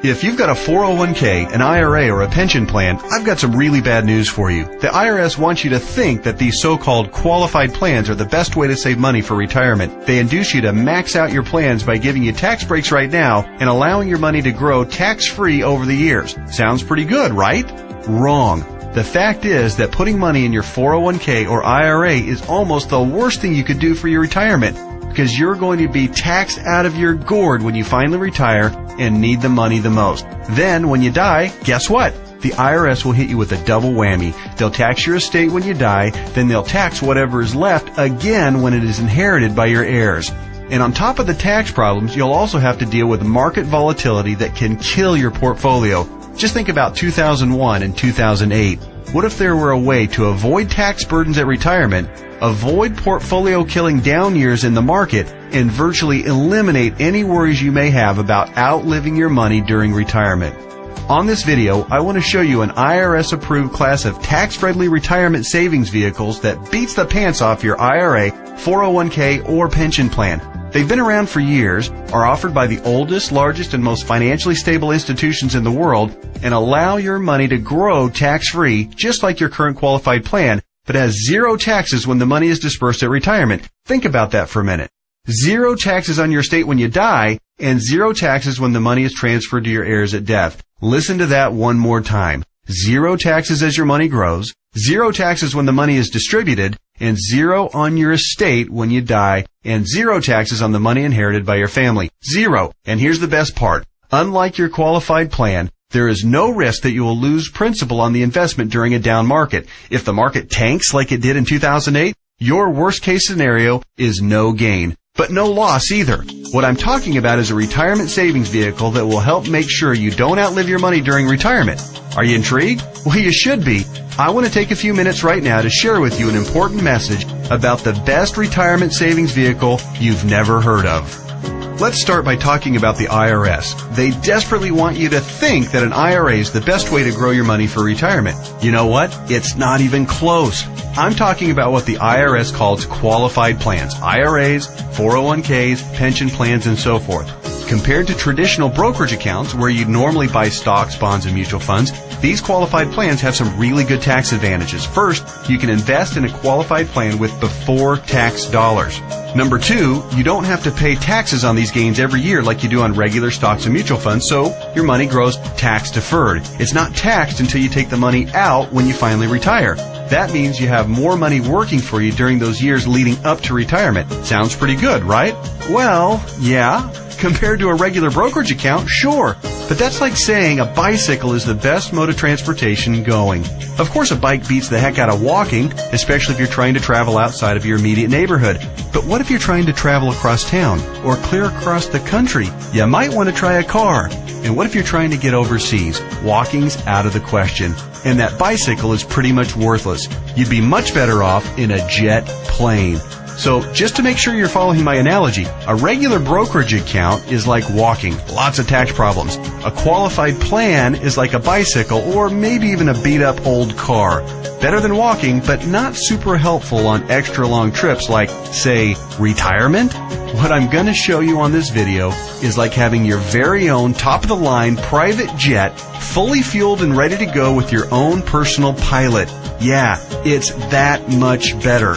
If you've got a 401k, an IRA, or a pension plan, I've got some really bad news for you. The IRS wants you to think that these so-called qualified plans are the best way to save money for retirement. They induce you to max out your plans by giving you tax breaks right now and allowing your money to grow tax-free over the years. Sounds pretty good, right? Wrong. The fact is that putting money in your 401k or IRA is almost the worst thing you could do for your retirement, because you're going to be taxed out of your gourd when you finally retire and need the money the most. Then, when you die, guess what? The IRS will hit you with a double whammy. They'll tax your estate when you die, then they'll tax whatever is left again when it is inherited by your heirs. And on top of the tax problems, you'll also have to deal with market volatility that can kill your portfolio. Just think about 2001 and 2008. What if there were a way to avoid tax burdens at retirement, avoid portfolio-killing down years in the market, and virtually eliminate any worries you may have about outliving your money during retirement? On this video, I want to show you an IRS-approved class of tax-friendly retirement savings vehicles that beats the pants off your IRA, 401k, or pension plan. They've been around for years, are offered by the oldest, largest, and most financially stable institutions in the world, and allow your money to grow tax-free, just like your current qualified plan, but has zero taxes when the money is dispersed at retirement. Think about that for a minute. Zero taxes on your estate when you die, and zero taxes when the money is transferred to your heirs at death. Listen to that one more time. Zero taxes as your money grows, zero taxes when the money is distributed, and zero on your estate when you die, and zero taxes on the money inherited by your family. Zero. And here's the best part. Unlike your qualified plan, there is no risk that you will lose principal on the investment during a down market. If the market tanks like it did in 2008, your worst case scenario is no gain, but no loss either. What I'm talking about is a retirement savings vehicle that will help make sure you don't outlive your money during retirement. Are you intrigued? Well, you should be. I want to take a few minutes right now to share with you an important message about the best retirement savings vehicle you've never heard of. Let's start by talking about the IRS. They desperately want you to think that an IRA is the best way to grow your money for retirement. You know what? It's not even close. I'm talking about what the IRS calls qualified plans, IRAs, 401ks, pension plans, and so forth. Compared to traditional brokerage accounts where you'd normally buy stocks, bonds, and mutual funds, these qualified plans have some really good tax advantages. First, you can invest in a qualified plan with before tax dollars. Number two, you don't have to pay taxes on these gains every year like you do on regular stocks and mutual funds, so your money grows tax deferred. It's not taxed until you take the money out when you finally retire. That means you have more money working for you during those years leading up to retirement. Sounds pretty good, right? Well, yeah. Compared to a regular brokerage account, sure. But that's like saying a bicycle is the best mode of transportation going. Of course, a bike beats the heck out of walking, especially if you're trying to travel outside of your immediate neighborhood. But what if you're trying to travel across town or clear across the country? You might want to try a car. And what if you're trying to get overseas? Walking's out of the question. And that bicycle is pretty much worthless. You'd be much better off in a jet plane. So just to make sure you're following my analogy, a regular brokerage account is like walking, lots of tax problems. A qualified plan is like a bicycle or maybe even a beat-up old car. Better than walking, but not super helpful on extra long trips like, say, retirement. What I'm going to show you on this video is like having your very own top-of-the-line private jet, fully fueled and ready to go with your own personal pilot. Yeah, it's that much better.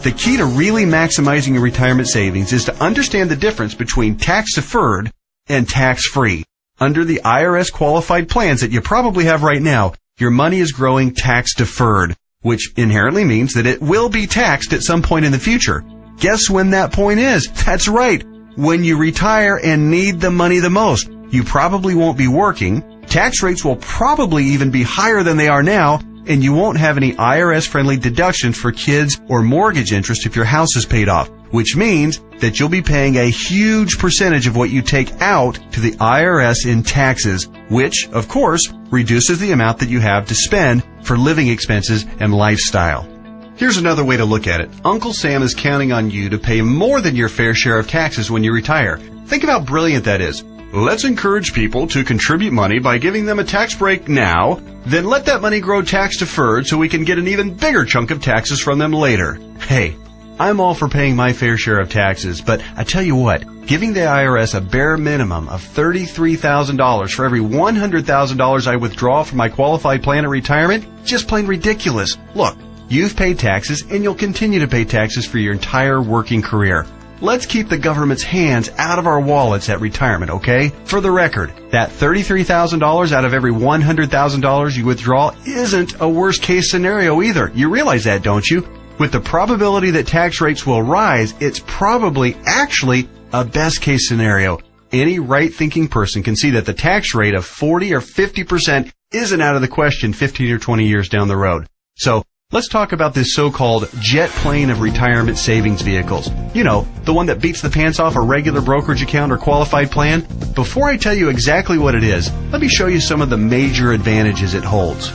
The key to really maximizing your retirement savings is to understand the difference between tax-deferred and tax-free. Under the IRS qualified plans that you probably have right now, your money is growing tax-deferred, which inherently means that it will be taxed at some point in the future. Guess when that point is? That's right, when you retire and need the money the most. You probably won't be working, tax rates will probably even be higher than they are now, and you won't have any IRS-friendly deductions for kids or mortgage interest if your house is paid off, which means that you'll be paying a huge percentage of what you take out to the IRS in taxes, which, of course, reduces the amount that you have to spend for living expenses and lifestyle. Here's another way to look at it. Uncle Sam is counting on you to pay more than your fair share of taxes when you retire. Think of how brilliant that is. Let's encourage people to contribute money by giving them a tax break now, then let that money grow tax deferred so we can get an even bigger chunk of taxes from them later. Hey, I'm all for paying my fair share of taxes, but I tell you what, giving the IRS a bare minimum of $33,000 for every $100,000 I withdraw from my qualified plan at retirement? Just plain ridiculous. Look, you've paid taxes and you'll continue to pay taxes for your entire working career. Let's keep the government's hands out of our wallets at retirement, okay? For the record, that $33,000 out of every $100,000 you withdraw isn't a worst case scenario either. You realize that, don't you? With the probability that tax rates will rise, it's probably actually a best case scenario. Any right-thinking person can see that the tax rate of 40 or 50% isn't out of the question 15 or 20 years down the road. So, let's talk about this so-called jet plane of retirement savings vehicles. You know, the one that beats the pants off a regular brokerage account or qualified plan. Before I tell you exactly what it is, let me show you some of the major advantages it holds.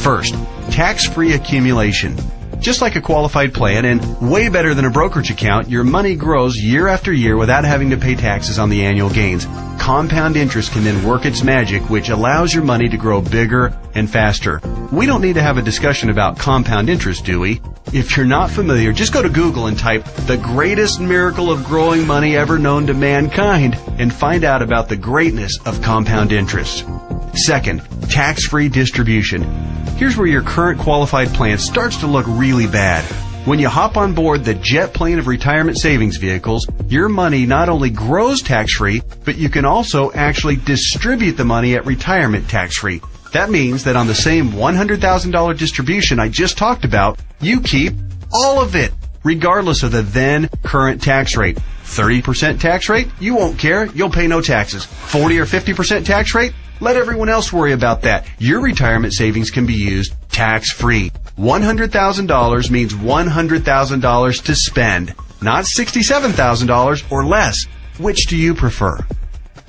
First, tax-free accumulation. Just like a qualified plan and way better than a brokerage account, your money grows year after year without having to pay taxes on the annual gains. Compound interest can then work its magic, which allows your money to grow bigger and faster. We don't need to have a discussion about compound interest, do we? If you're not familiar, just go to Google and type "the greatest miracle of growing money ever known to mankind" and find out about the greatness of compound interest. Second, tax-free distribution. Here's where your current qualified plan starts to look really bad. When you hop on board the jet plane of retirement savings vehicles, your money not only grows tax-free, but you can also actually distribute the money at retirement tax-free. That means that on the same $100,000 distribution I just talked about, you keep all of it, regardless of the then current tax rate. 30% tax rate? You won't care. You'll pay no taxes. 40 or 50% tax rate? Let everyone else worry about that. Your retirement savings can be used tax-free. $100,000 means $100,000 to spend, not $67,000 or less. Which do you prefer?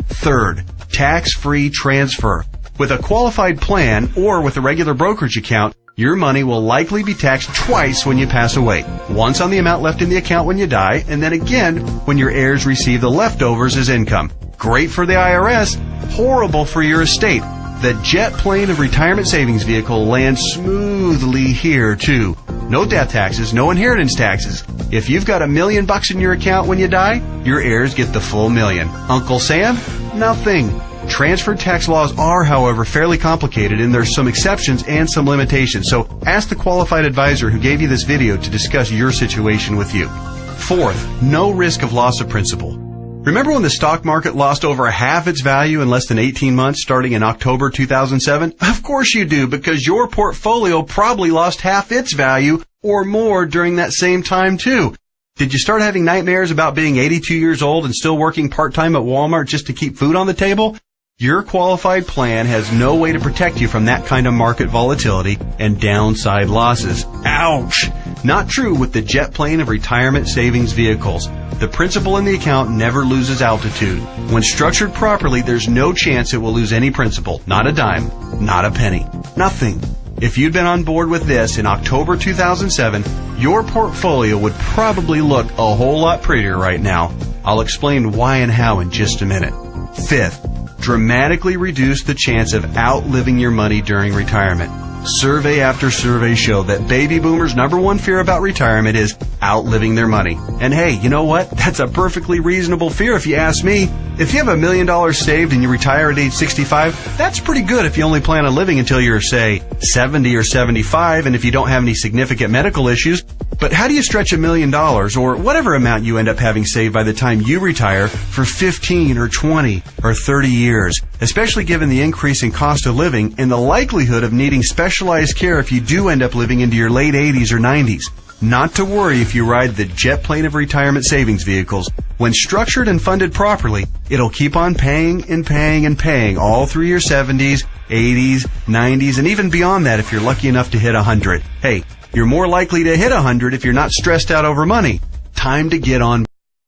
Third, tax-free transfer. With a qualified plan or with a regular brokerage account, your money will likely be taxed twice when you pass away. Once on the amount left in the account when you die, and then again when your heirs receive the leftovers as income. Great for the IRS, horrible for your estate. The jet plane of retirement savings vehicle lands smoothly here too. No death taxes, no inheritance taxes. If you've got $1 million in your account when you die, your heirs get the full $1 million. Uncle Sam? Nothing. Transferred tax laws are, however, fairly complicated, and there's some exceptions and some limitations. So ask the qualified advisor who gave you this video to discuss your situation with you. Fourth, no risk of loss of principal. Remember when the stock market lost over half its value in less than 18 months starting in October 2007? Of course you do, because your portfolio probably lost half its value or more during that same time too. Did you start having nightmares about being 82 years old and still working part-time at Walmart just to keep food on the table? Your qualified plan has no way to protect you from that kind of market volatility and downside losses. Ouch! Not true with the jet plane of retirement savings vehicles. The principal in the account never loses altitude. When structured properly, there's no chance it will lose any principal. Not a dime. Not a penny. Nothing. If you'd been on board with this in October 2007, your portfolio would probably look a whole lot prettier right now. I'll explain why and how in just a minute. Fifth, dramatically reduce the chance of outliving your money during retirement. Survey after survey show that baby boomers' number one fear about retirement is outliving their money. And hey, you know what? That's a perfectly reasonable fear if you ask me. If you have $1 million saved and you retire at age 65, that's pretty good if you only plan on living until you're, say, 70 or 75 and if you don't have any significant medical issues. But how do you stretch $1 million or whatever amount you end up having saved by the time you retire for 15 or 20 or 30 years, especially given the increase in cost of living and the likelihood of needing specialized care if you do end up living into your late 80s or 90s? Not to worry if you ride the jet plane of retirement savings vehicles. When structured and funded properly, it'll keep on paying and paying and paying all through your 70s, 80s, 90s, and even beyond that if you're lucky enough to hit 100. Hey, you're more likely to hit 100 if you're not stressed out over money. Time to get on